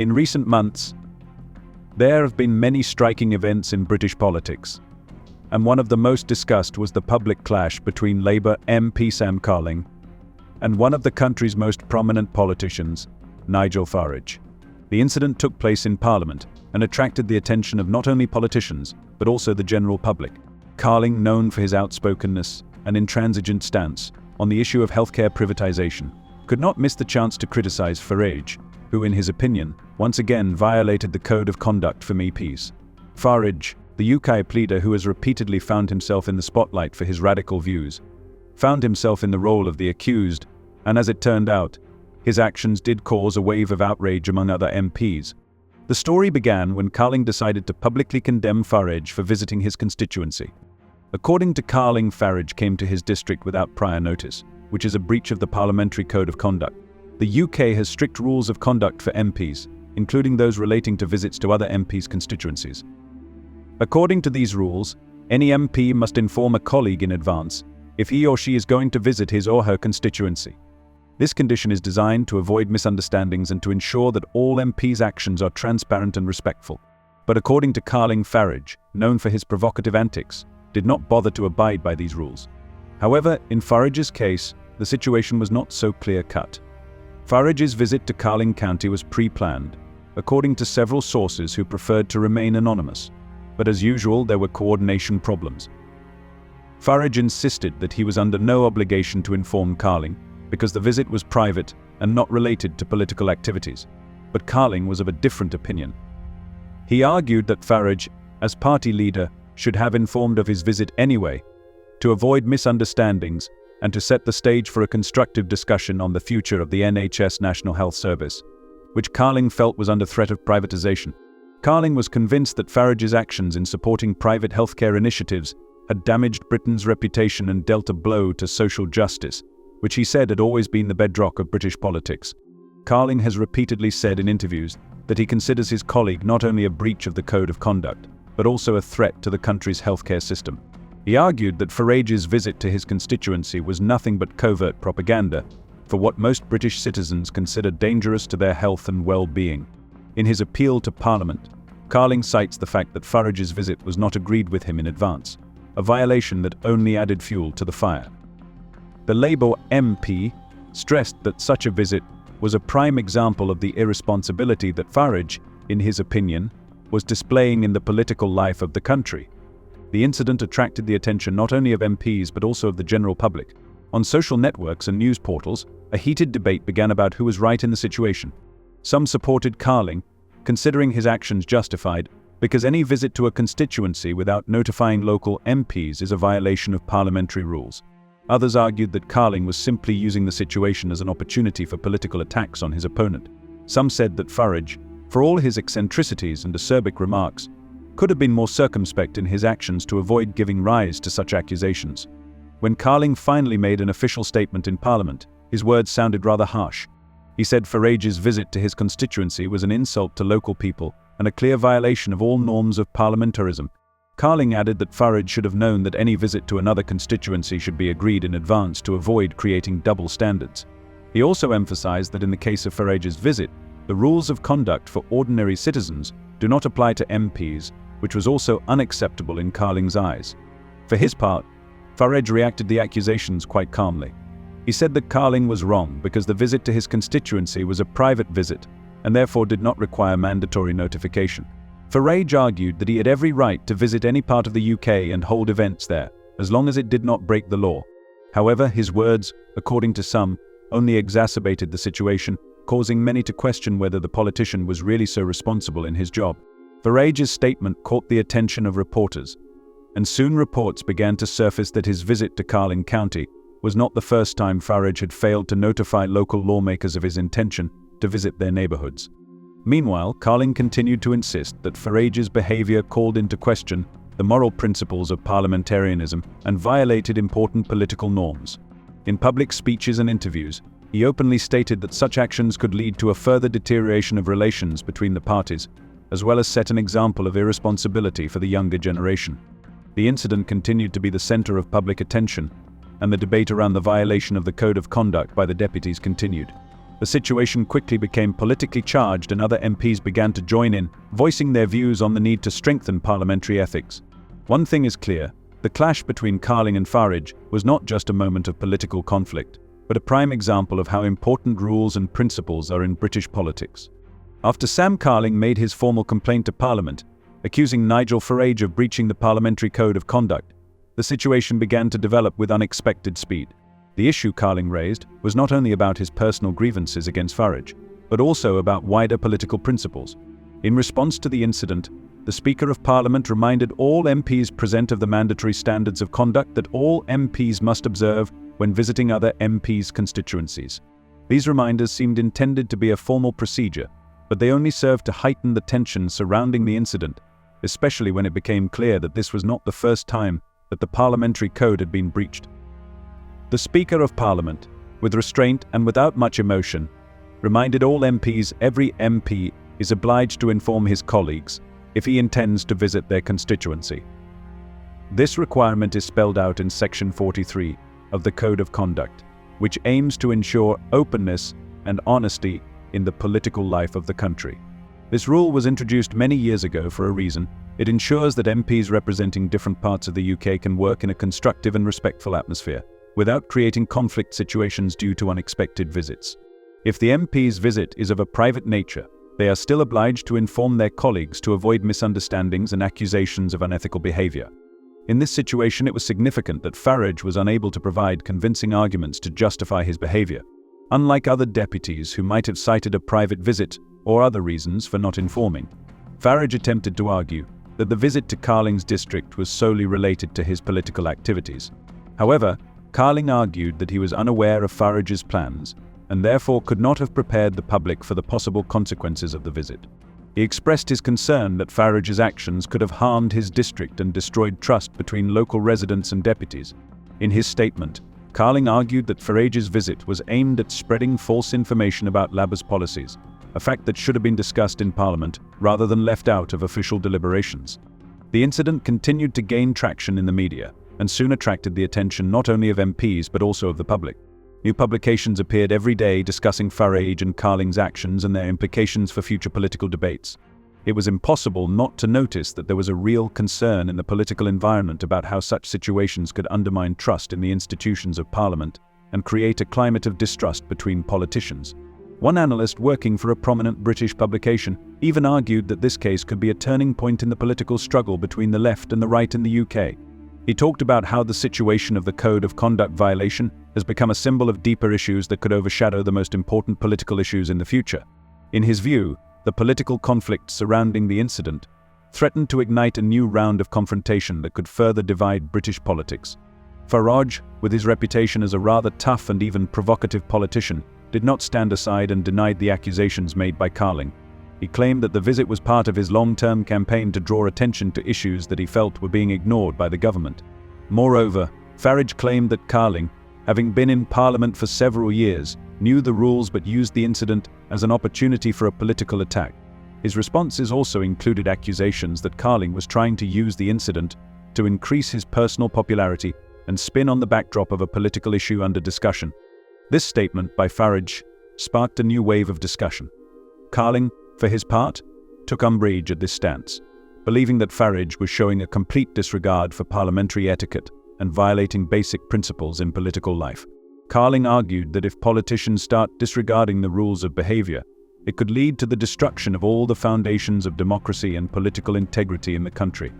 In recent months, there have been many striking events in British politics, and one of the most discussed was the public clash between Labour MP Sam Carling and one of the country's most prominent politicians, Nigel Farage. The incident took place in Parliament and attracted the attention of not only politicians, but also the general public. Carling, known for his outspokenness and intransigent stance on the issue of healthcare privatisation, could not miss the chance to criticise Farage, who in his opinion, once again violated the code of conduct for MEPs. Farage, the UKIP leader who has repeatedly found himself in the spotlight for his radical views, found himself in the role of the accused, and as it turned out, his actions did cause a wave of outrage among other MPs. The story began when Carling decided to publicly condemn Farage for visiting his constituency. According to Carling, Farage came to his district without prior notice, which is a breach of the Parliamentary Code of Conduct. The UK has strict rules of conduct for MPs, including those relating to visits to other MPs' constituencies. According to these rules, any MP must inform a colleague in advance if he or she is going to visit his or her constituency. This condition is designed to avoid misunderstandings and to ensure that all MPs' actions are transparent and respectful. But according to Carling, Farage, known for his provocative antics, did not bother to abide by these rules. However, in Farage's case, the situation was not so clear-cut. Farage's visit to Carling County was pre-planned, according to several sources who preferred to remain anonymous. But as usual, there were coordination problems. Farage insisted that he was under no obligation to inform Carling, because the visit was private and not related to political activities. But Carling was of a different opinion. He argued that Farage, as party leader, should have informed of his visit anyway, to avoid misunderstandings and to set the stage for a constructive discussion on the future of the NHS National Health Service, which Carling felt was under threat of privatisation. Carling was convinced that Farage's actions in supporting private healthcare initiatives had damaged Britain's reputation and dealt a blow to social justice, which he said had always been the bedrock of British politics. Carling has repeatedly said in interviews that he considers his colleague not only a breach of the code of conduct, but also a threat to the country's healthcare system. He argued that Farage's visit to his constituency was nothing but covert propaganda for what most British citizens consider dangerous to their health and well-being. In his appeal to Parliament, Carling cites the fact that Farage's visit was not agreed with him in advance, a violation that only added fuel to the fire. The Labour MP stressed that such a visit was a prime example of the irresponsibility that Farage, in his opinion, was displaying in the political life of the country. The incident attracted the attention not only of MPs but also of the general public. On social networks and news portals, a heated debate began about who was right in the situation. Some supported Carling, considering his actions justified, because any visit to a constituency without notifying local MPs is a violation of parliamentary rules. Others argued that Carling was simply using the situation as an opportunity for political attacks on his opponent. Some said that Farage, for all his eccentricities and acerbic remarks, could have been more circumspect in his actions to avoid giving rise to such accusations. When Carling finally made an official statement in Parliament, his words sounded rather harsh. He said Farage's visit to his constituency was an insult to local people and a clear violation of all norms of parliamentarism. Carling added that Farage should have known that any visit to another constituency should be agreed in advance to avoid creating double standards. He also emphasized that in the case of Farage's visit, the rules of conduct for ordinary citizens do not apply to MPs, which was also unacceptable in Carling's eyes. For his part, Farage reacted to the accusations quite calmly. He said that Carling was wrong because the visit to his constituency was a private visit and therefore did not require mandatory notification. Farage argued that he had every right to visit any part of the UK and hold events there, as long as it did not break the law. However, his words, according to some, only exacerbated the situation, causing many to question whether the politician was really so responsible in his job. Farage's statement caught the attention of reporters, and soon reports began to surface that his visit to Carling County was not the first time Farage had failed to notify local lawmakers of his intention to visit their neighborhoods. Meanwhile, Carling continued to insist that Farage's behavior called into question the moral principles of parliamentarianism and violated important political norms. In public speeches and interviews, he openly stated that such actions could lead to a further deterioration of relations between the parties, as well as set an example of irresponsibility for the younger generation. The incident continued to be the center of public attention, and the debate around the violation of the code of conduct by the deputies continued. The situation quickly became politically charged and other MPs began to join in, voicing their views on the need to strengthen parliamentary ethics. One thing is clear, the clash between Carling and Farage was not just a moment of political conflict, but a prime example of how important rules and principles are in British politics. After Sam Carling made his formal complaint to Parliament, accusing Nigel Farage of breaching the parliamentary code of conduct, the situation began to develop with unexpected speed. The issue Carling raised was not only about his personal grievances against Farage, but also about wider political principles. In response to the incident, the Speaker of Parliament reminded all MPs present of the mandatory standards of conduct that all MPs must observe when visiting other MPs' constituencies. These reminders seemed intended to be a formal procedure, but they only served to heighten the tension surrounding the incident, especially when it became clear that this was not the first time that the parliamentary code had been breached. The Speaker of Parliament, with restraint and without much emotion, reminded all MPs every MP is obliged to inform his colleagues if he intends to visit their constituency. This requirement is spelled out in Section 43 of the Code of Conduct, which aims to ensure openness and honesty in the political life of the country. This rule was introduced many years ago for a reason. It ensures that MPs representing different parts of the UK can work in a constructive and respectful atmosphere, without creating conflict situations due to unexpected visits. If the MP's visit is of a private nature, they are still obliged to inform their colleagues to avoid misunderstandings and accusations of unethical behaviour. In this situation, it was significant that Farage was unable to provide convincing arguments to justify his behaviour. Unlike other deputies who might have cited a private visit or other reasons for not informing, Farage attempted to argue that the visit to Carling's district was solely related to his political activities. However, Carling argued that he was unaware of Farage's plans and therefore could not have prepared the public for the possible consequences of the visit. He expressed his concern that Farage's actions could have harmed his district and destroyed trust between local residents and deputies. In his statement, Carling argued that Farage's visit was aimed at spreading false information about Labour's policies, a fact that should have been discussed in Parliament rather than left out of official deliberations. The incident continued to gain traction in the media and soon attracted the attention not only of MPs but also of the public. New publications appeared every day discussing Farage and Carling's actions and their implications for future political debates. It was impossible not to notice that there was a real concern in the political environment about how such situations could undermine trust in the institutions of Parliament and create a climate of distrust between politicians. One analyst working for a prominent British publication even argued that this case could be a turning point in the political struggle between the left and the right in the UK. He talked about how the situation of the Code of Conduct violation has become a symbol of deeper issues that could overshadow the most important political issues in the future. In his view, the political conflict surrounding the incident threatened to ignite a new round of confrontation that could further divide British politics. Farage, with his reputation as a rather tough and even provocative politician, did not stand aside and denied the accusations made by Carling. He claimed that the visit was part of his long-term campaign to draw attention to issues that he felt were being ignored by the government. Moreover, Farage claimed that Carling, having been in Parliament for several years, knew the rules but used the incident as an opportunity for a political attack. His responses also included accusations that Carling was trying to use the incident to increase his personal popularity and spin on the backdrop of a political issue under discussion. This statement by Farage sparked a new wave of discussion. Carling, for his part, took umbrage at this stance, believing that Farage was showing a complete disregard for parliamentary etiquette and violating basic principles in political life. Carling argued that if politicians start disregarding the rules of behaviour, it could lead to the destruction of all the foundations of democracy and political integrity in the country.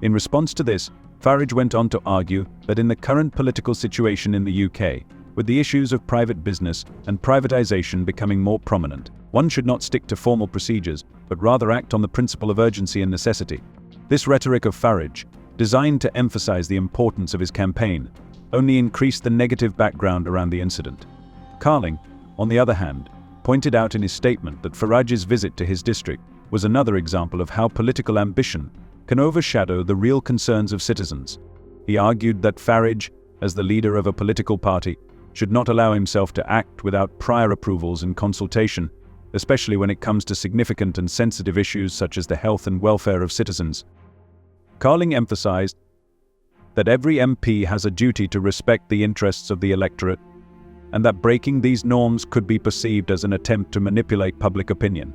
In response to this, Farage went on to argue that in the current political situation in the UK, with the issues of private business and privatisation becoming more prominent, one should not stick to formal procedures, but rather act on the principle of urgency and necessity. This rhetoric of Farage, designed to emphasise the importance of his campaign, only increased the negative background around the incident. Carling, on the other hand, pointed out in his statement that Farage's visit to his district was another example of how political ambition can overshadow the real concerns of citizens. He argued that Farage, as the leader of a political party, should not allow himself to act without prior approvals and consultation, especially when it comes to significant and sensitive issues such as the health and welfare of citizens. Carling emphasised that every MP has a duty to respect the interests of the electorate and that breaking these norms could be perceived as an attempt to manipulate public opinion.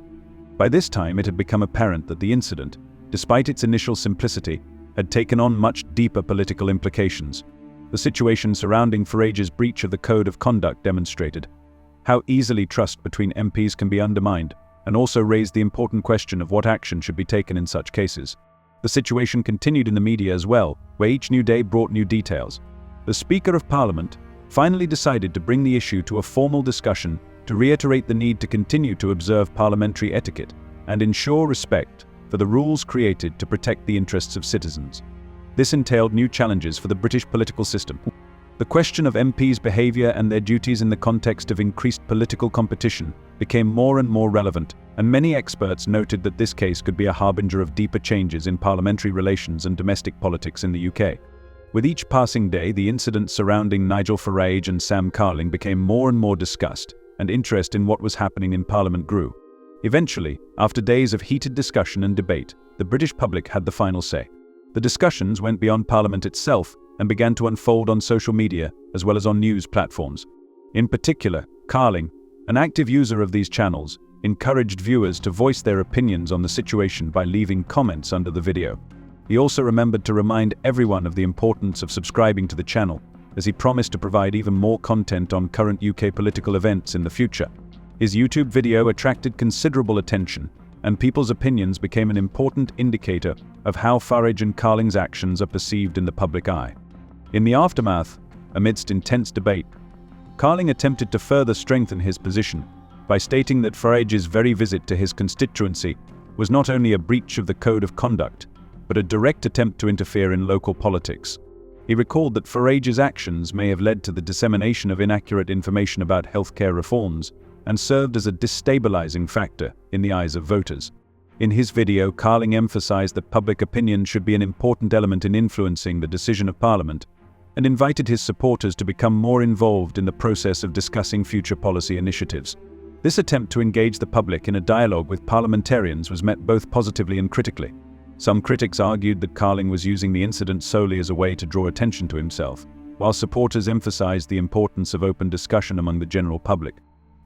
By this time, it had become apparent that the incident, despite its initial simplicity, had taken on much deeper political implications. The situation surrounding Farage's breach of the code of conduct demonstrated how easily trust between MPs can be undermined, and also raised the important question of what action should be taken in such cases. The situation continued in the media as well, where each new day brought new details. The Speaker of Parliament finally decided to bring the issue to a formal discussion to reiterate the need to continue to observe parliamentary etiquette and ensure respect for the rules created to protect the interests of citizens. This entailed new challenges for the British political system. The question of MPs' behaviour and their duties in the context of increased political competition became more and more relevant, and many experts noted that this case could be a harbinger of deeper changes in parliamentary relations and domestic politics in the UK. With each passing day, the incidents surrounding Nigel Farage and Sam Carling became more and more discussed, and interest in what was happening in Parliament grew. Eventually, after days of heated discussion and debate, the British public had the final say. The discussions went beyond Parliament itself and began to unfold on social media as well as on news platforms. In particular, Carling, an active user of these channels, encouraged viewers to voice their opinions on the situation by leaving comments under the video. He also remembered to remind everyone of the importance of subscribing to the channel, as he promised to provide even more content on current UK political events in the future. His YouTube video attracted considerable attention, and people's opinions became an important indicator of how Farage and Carling's actions are perceived in the public eye. In the aftermath, amidst intense debate, Carling attempted to further strengthen his position by stating that Farage's very visit to his constituency was not only a breach of the code of conduct, but a direct attempt to interfere in local politics. He recalled that Farage's actions may have led to the dissemination of inaccurate information about healthcare reforms and served as a destabilizing factor in the eyes of voters. In his video, Carling emphasized that public opinion should be an important element in influencing the decision of Parliament, and invited his supporters to become more involved in the process of discussing future policy initiatives. This attempt to engage the public in a dialogue with parliamentarians was met both positively and critically. Some critics argued that Carling was using the incident solely as a way to draw attention to himself, while supporters emphasized the importance of open discussion among the general public.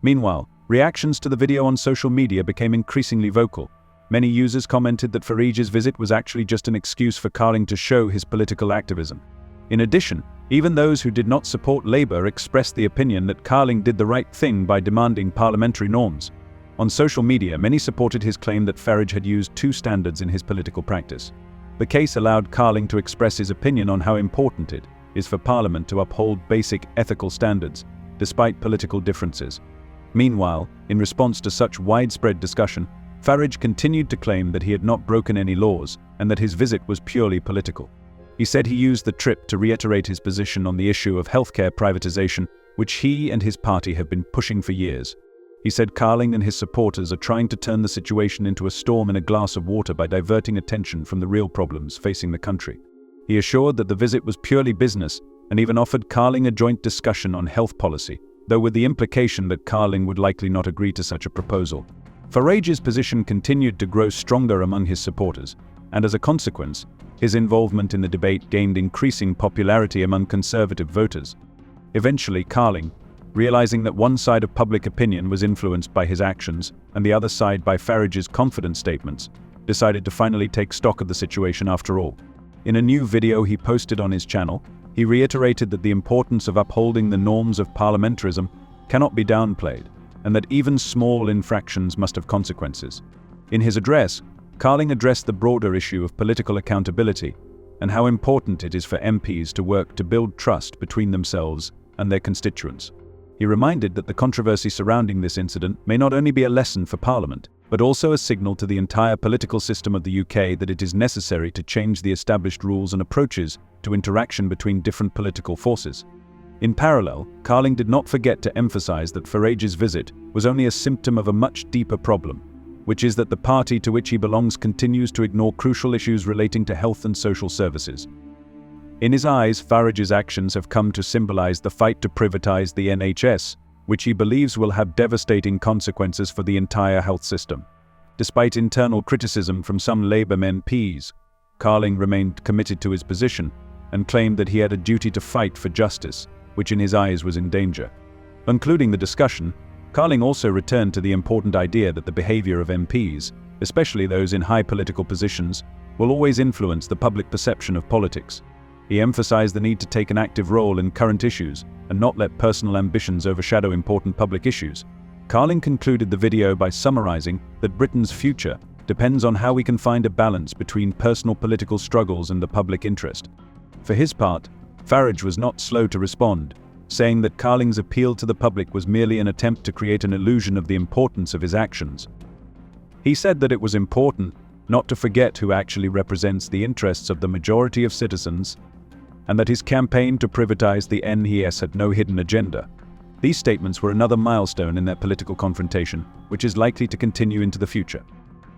Meanwhile, reactions to the video on social media became increasingly vocal. Many users commented that Farage's visit was actually just an excuse for Carling to show his political activism. In addition, even those who did not support Labour expressed the opinion that Carling did the right thing by demanding parliamentary norms. On social media, many supported his claim that Farage had used two standards in his political practice. The case allowed Carling to express his opinion on how important it is for Parliament to uphold basic ethical standards, despite political differences. Meanwhile, in response to such widespread discussion, Farage continued to claim that he had not broken any laws and that his visit was purely political. He said he used the trip to reiterate his position on the issue of healthcare privatization, which he and his party have been pushing for years. He said Carling and his supporters are trying to turn the situation into a storm in a glass of water by diverting attention from the real problems facing the country. He assured that the visit was purely business and even offered Carling a joint discussion on health policy, though with the implication that Carling would likely not agree to such a proposal. Farage's position continued to grow stronger among his supporters, and as a consequence, his involvement in the debate gained increasing popularity among Conservative voters. Eventually, Carling, realizing that one side of public opinion was influenced by his actions and the other side by Farage's confident statements, decided to finally take stock of the situation after all. In a new video he posted on his channel, he reiterated that the importance of upholding the norms of parliamentarism cannot be downplayed, and that even small infractions must have consequences. In his address, Carling addressed the broader issue of political accountability and how important it is for MPs to work to build trust between themselves and their constituents. He reminded that the controversy surrounding this incident may not only be a lesson for Parliament, but also a signal to the entire political system of the UK that it is necessary to change the established rules and approaches to interaction between different political forces. In parallel, Carling did not forget to emphasize that Farage's visit was only a symptom of a much deeper problem, which is that the party to which he belongs continues to ignore crucial issues relating to health and social services. In his eyes, Farage's actions have come to symbolize the fight to privatize the NHS, which he believes will have devastating consequences for the entire health system. Despite internal criticism from some Labour MPs, Carling remained committed to his position and claimed that he had a duty to fight for justice, which in his eyes was in danger. Concluding the discussion, Carling also returned to the important idea that the behavior of MPs, especially those in high political positions, will always influence the public perception of politics. He emphasized the need to take an active role in current issues and not let personal ambitions overshadow important public issues. Carling concluded the video by summarizing that Britain's future depends on how we can find a balance between personal political struggles and the public interest. For his part, Farage was not slow to respond, saying that Carling's appeal to the public was merely an attempt to create an illusion of the importance of his actions. He said that it was important not to forget who actually represents the interests of the majority of citizens, and that his campaign to privatize the NHS had no hidden agenda. These statements were another milestone in their political confrontation, which is likely to continue into the future.